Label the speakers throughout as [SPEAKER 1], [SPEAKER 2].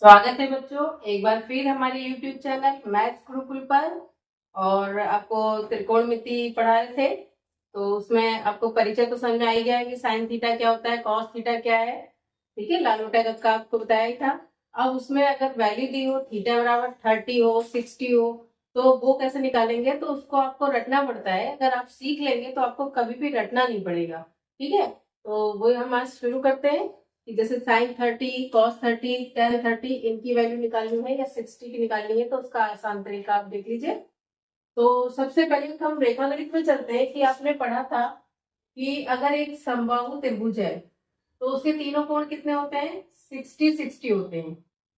[SPEAKER 1] स्वागत है बच्चों, एक बार फिर हमारे YouTube चैनल मैथ्स गुरुकुल पर। और आपको त्रिकोणमिति पढ़ाए थे तो उसमें आपको परिचय तो समझ में आ ही गया है कि साइन थीटा क्या होता है, कॉस थीटा क्या है। ठीक है, लालूटा का आपको बताया ही था। अब उसमें अगर वैल्यू दी हो थीटा बराबर 30 हो 60 हो तो वो कैसे निकालेंगे, तो उसको आपको रटना पड़ता है। अगर आप सीख लेंगे तो आपको कभी भी रटना नहीं पड़ेगा। ठीक है, तो वो हम आज शुरू करते हैं कि जैसे साइन 30, कॉस 30, टेन 30 इनकी वैल्यू निकालनी है या 60 की निकालनी है, तो उसका आसान तरीका आप देख लीजिए। तो सबसे पहले हम रेखागणित में चलते हैं कि आपने पढ़ा था कि अगर एक समबाहु त्रिभुज है तो उसके तीनों कोण कितने होते हैं, 60-60 होते हैं।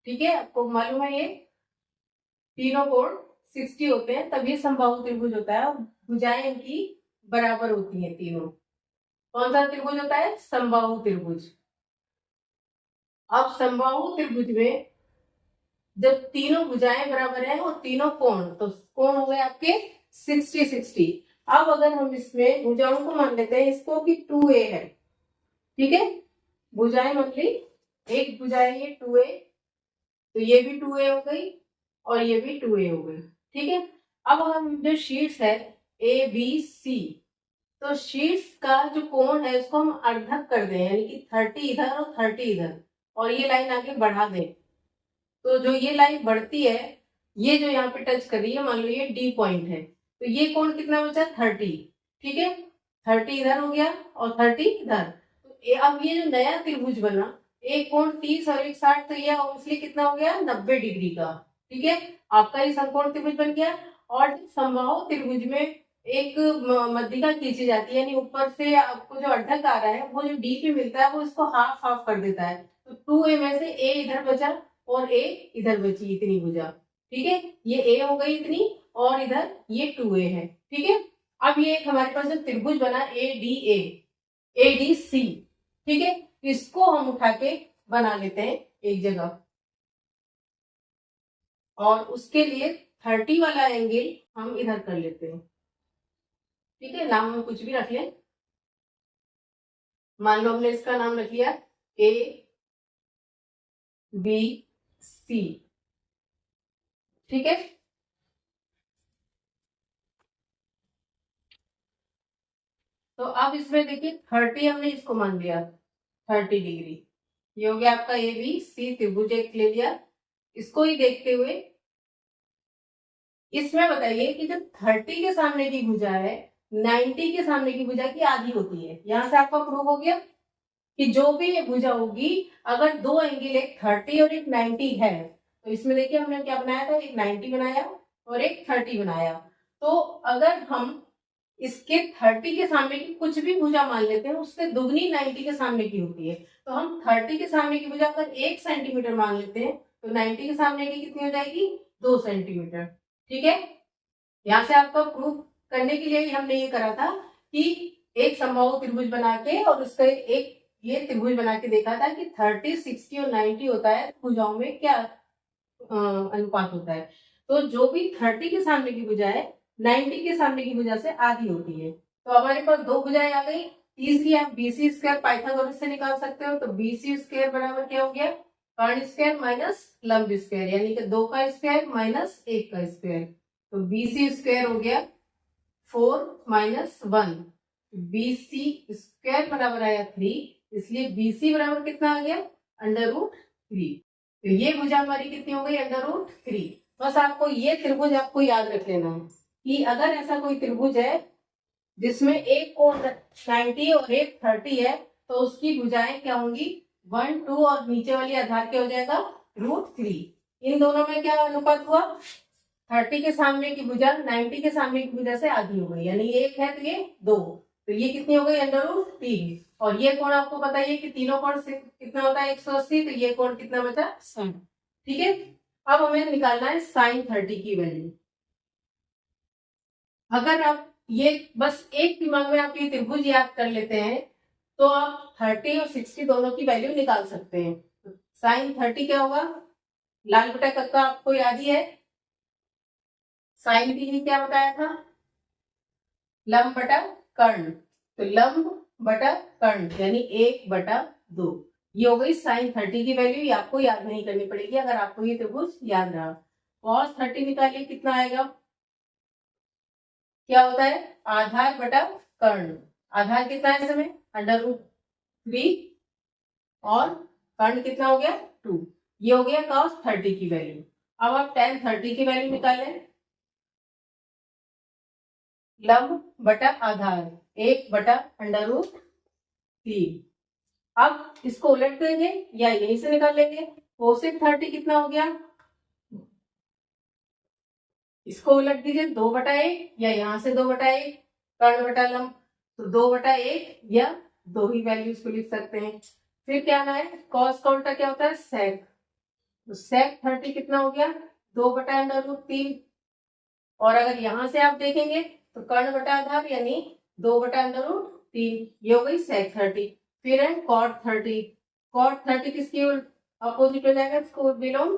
[SPEAKER 1] ठीक है, आपको मालूम है ये तीनों कोण 60 होते हैं, तब ये समबाहु त्रिभुज होता है। और भुजाएं इनकी बराबर होती हैं तीनों। कौन सा त्रिभुज होता है, समबाहु त्रिभुज। अब समबाहु त्रिभुज में जब तीनों भुजाएं बराबर हैं और तीनों कोण, तो कोण हो गए आपके 60-60। अब अगर हम इसमें भुजाओं को मान लेते हैं इसको कि 2a है। ठीक है, भुजाएं मान ली, एक भुजा है ये 2a, तो ये भी 2a हो गई और ये भी 2a हो गई। ठीक है, अब हम जो शीर्ष है ए बी सी, तो शीर्ष का जो कोण है उसको हम अर्धक कर दें, यानी कि 30 इधर और 30 इधर, और ये लाइन आगे बढ़ा दें। तो जो ये लाइन बढ़ती है, ये जो यहाँ पे टच कर रही है, मान लो ये डी पॉइंट है, तो ये कोण कितना बचा, 30। ठीक है, 30 इधर हो गया और 30 इधर। तो अब ये जो नया त्रिभुज बना, एक कोण 30 और एक 60, तो ये ऑब्वियसली कितना हो गया, 90 डिग्री का। ठीक है, आपका ये समकोण त्रिभुज बन गया। और समबाहु त्रिभुज में एक मध्यिका खींची जाती है, यानी ऊपर से आपको जो अर्धक आ रहा है वो जो डी पे मिलता है वो इसको हाफ हाफ कर देता है। तो 2a में से a इधर बचा और a इधर बची, इतनी भुजा। ठीक है, ये a हो गई इतनी और इधर ये 2a है। ठीक है, अब ये एक हमारे पास जो त्रिभुज बना ADA, ADC। ठीक है, इसको हम उठा के बना लेते हैं एक जगह, और उसके लिए 30 वाला एंगल हम इधर कर लेते हैं। ठीक है, नाम हम कुछ भी रख लें, मान लो हमने इसका नाम रख लिया ABC। ठीक है, तो अब इसमें देखिए 30 हमने इसको मान लिया 30 डिग्री, ये हो गया आपका ए बी सी त्रिभुज एक ले लिया। इसको ही देखते हुए इसमें बताइए कि जो 30 के सामने की भुजा है 90 के सामने की भुजा की आधी होती है। यहां से आपका प्रूफ हो गया कि जो भी ये भुजा होगी, अगर दो एंगल एक 30 और एक 90 है, तो इसमें देखिए हमने क्या बनाया था, एक 90 बनाया और एक 30 बनाया। तो अगर हम इसके 30 के सामने की कुछ भी भुजा मान लेते हैं, उससे दुगनी 90 के सामने की होती है। तो हम 30 के सामने की भुजा अगर 1 सेंटीमीटर मान लेते हैं तो 90 के सामने की कितनी हो जाएगी, 2 सेंटीमीटर। ठीक है, यहाँ से आपका प्रूफ करने के लिए ही हमने ये करा था कि एक समबाहु त्रिभुज बना के और उसका एक ये त्रिभुज बना के देखा था कि 30, 60 और 90 होता है, भुजाओं में क्या अनुपात होता है। तो जो भी 30 के सामने की भुजा है 90 के सामने की भुजा से आधी होती है। तो हमारे पास दो भुजाएं आ गई। तीसरी आप BC स्क्वायर पाइथागोरस से निकाल सकते हो, तो BC स्क्वायर बराबर क्या हो गया, कर्ण स्क्वायर माइनस लंब स्क्वायर, यानी कि 2 का स्क्वायर माइनस 1 का स्क्वायर। तो BC स्क्वायर हो गया 4 माइनस 1, BC स्क्वायर बराबर आया 3, इसलिए BC बराबर कितना आ गया, √3। तो ये भुजा हमारी कितनी हो गई, √3। बस आपको ये त्रिभुज आपको याद रख लेना है कि अगर ऐसा कोई त्रिभुज है जिसमें एक कोण 90 और एक 30 है, तो उसकी भुजाएं क्या होंगी, 1, 2 और नीचे वाली आधार क्या हो जाएगा, √3। इन दोनों में क्या अनुपात हुआ, 30 के सामने की भुजा 90 के सामने की भुजा से आधी हो गई, यानी एक है तो ये 2, तो ये कितनी हो गई, √3। और ये कोण आपको बताइए कि तीनों कोण से कितना होता है, 180, तो ये कोण कितना बचा, 60। ठीक है, अब हमें निकालना है साइन 30 की वैल्यू। अगर आप ये बस एक दिमाग में आप ये त्रिभुज याद कर लेते हैं तो आप 30 और 60 दोनों की वैल्यू निकाल सकते हैं। साइन 30 क्या होगा, लाल बटा कक्का आपको याद ही है, साइन की क्या बताया था, लंब बटा कर्ण, तो लंब बटा कर्ण यानी 1/2। ये हो गई साइन 30 की वैल्यू, ये आपको याद नहीं करनी पड़ेगी अगर आपको ये त्रिभुज याद रहा। कॉस 30 निकालिए, कितना आएगा? क्या होता है? आधार बटा कर्ण। आधार कितना है इसमें? √3 और कर्ण कितना हो गया? 2। ये हो गया कॉस 30 की वैल्यू। अब आप tan 30 की वैल्यू निकालें। लंब बटा आधार 1 बटा √3। अब इसको उलट देंगे या यहीं से निकाल लेंगे। कोसेक 30 कितना हो गया? इसको उलट दीजिए, 2/1 या यहां से 2/1 कर्ण बटा लंब, तो 2/1 या 2 ही वैल्यू इसको लिख सकते हैं। फिर क्या आना है? कॉस का उल्टा क्या होता है? सेक। तो सेक 30 कितना हो गया? 2/√3। और अगर यहां से आप देखेंगे तो कर्ण बटा आधार यानी 2/√3, ये हो गई सेक 30। फिर है कॉट 30। कॉट 30 किसकी अपोजिट हो जाएगा? इसको बिलोंग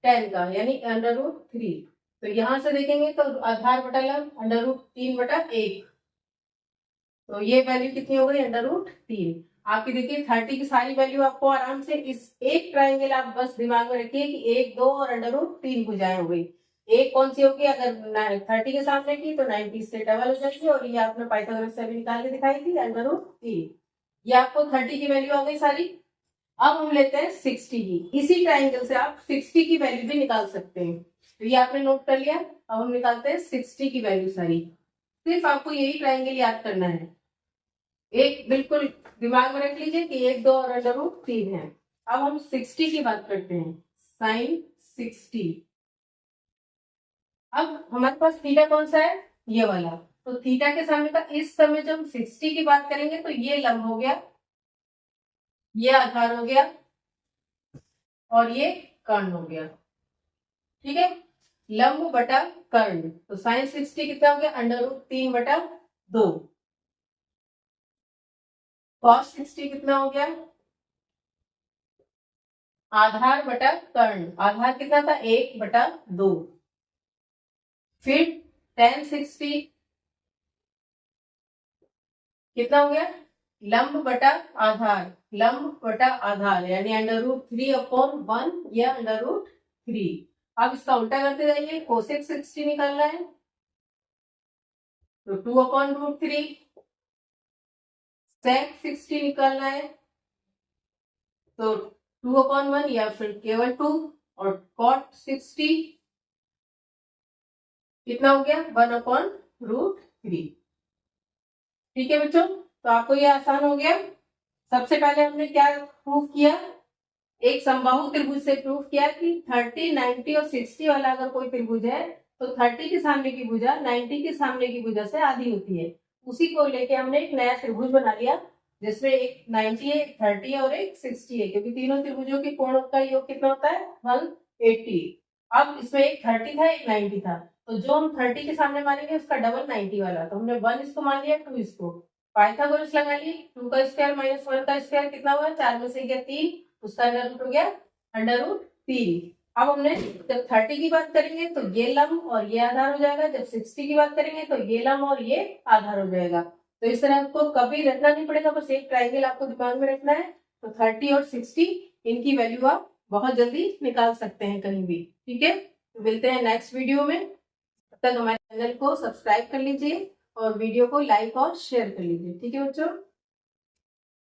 [SPEAKER 1] tan का यानी √3। तो यहां से देखेंगे तो आधार बटा लंब √3/1, तो ये वैल्यू कितनी हो गई? √3। आपकी देखिए 30 की सारी वैल्यू आपको आराम से इस एक ट्राइंगल आप बस दिमाग में रखिए कि 1, 2 और √3 भुजाएं हो गई। एक कौन सी होगी? अगर 30 के सामने की तो 90 से डबल हो जाएगी, और ये आपने पाइथागोरस से अभी निकाल के दिखाई थी √3। ये आपको 30 की वैल्यू आ गई सारी। अब हम लेते हैं 60 की। इसी ट्राइंगल से आप 60 की वैल्यू भी निकाल सकते हैं। तो ये आपने नोट कर लिया। अब हम निकालते हैं 60 की वैल्यू सारी। सिर्फ आपको यही ट्राइंगल याद करना है। एक बिल्कुल दिमाग में रख लीजिए कि 1, 2 और √3 है। अब हम 60 की बात करते हैं। साइन 60। अब हमारे पास थीटा कौन सा है? ये वाला। तो थीटा के सामने का इस समय जब हम 60 की बात करेंगे तो ये लंब हो गया, ये आधार हो गया और ये कर्ण हो गया। ठीक है, लंब बटा कर्ण। तो साइन 60 कितना हो गया? √3/2। कॉस 60 कितना हो गया? आधार बटा कर्ण। आधार कितना था? 1/2। फिर tan 60 कितना हो गया? लंब बटा आधार। लंब बटा आधार यानी √3/1 या √3। अब इसका उल्टा करते जाइए, कोसेक 60 निकालना है तो 2/√3। सेक 60 निकालना है तो 2/1 या फिर केवल 2। और कॉट 60 कितना हो गया? 1/√3। ठीक है बच्चों, तो आपको ये आसान हो गया। सबसे पहले हमने क्या प्रूफ किया? एक समबाहु त्रिभुज से प्रूफ किया कि 30, 90 और 60 वाला अगर कोई त्रिभुज है तो 30 के सामने की भुजा 90 के सामने की भुजा से आधी होती है। उसी को लेके हमने एक नया त्रिभुज बना लिया जिसमें एक 90 है, एक 30 है और एक 60 है, क्योंकि तीनों त्रिभुजों के कोण का योग कितना होता है? 180। अब इसमें एक 30 था, एक 90 था, तो जो हम 30 के सामने मानेंगे उसका डबल 90 वाला, तो हमने 1 इसको मान लिया, 2 इसको। पाइथागोरस लगा ली। 2 का स्क्वायर माइनस 1 का स्क्वायर कितना हुआ? 4 में से गया 3, उसका अंडर रूट हो गया √3। अब हमने जब 30 की बात करेंगे तो ये लंब और ये आधार हो जाएगा, जब 60 की बात करेंगे तो ये लंब और ये आधार हो जाएगा। तो इस तरह आपको कभी रखना नहीं पड़ेगा, बस एक ट्राइंगल आपको दिमाग में रखना है। तो 30 और 60 इनकी वैल्यू आप बहुत जल्दी निकाल सकते हैं कहीं भी। ठीक है, तो मिलते हैं नेक्स्ट वीडियो में। तब तक हमारे चैनल को सब्सक्राइब कर लीजिए और वीडियो को लाइक और शेयर कर लीजिए। ठीक है बच्चों।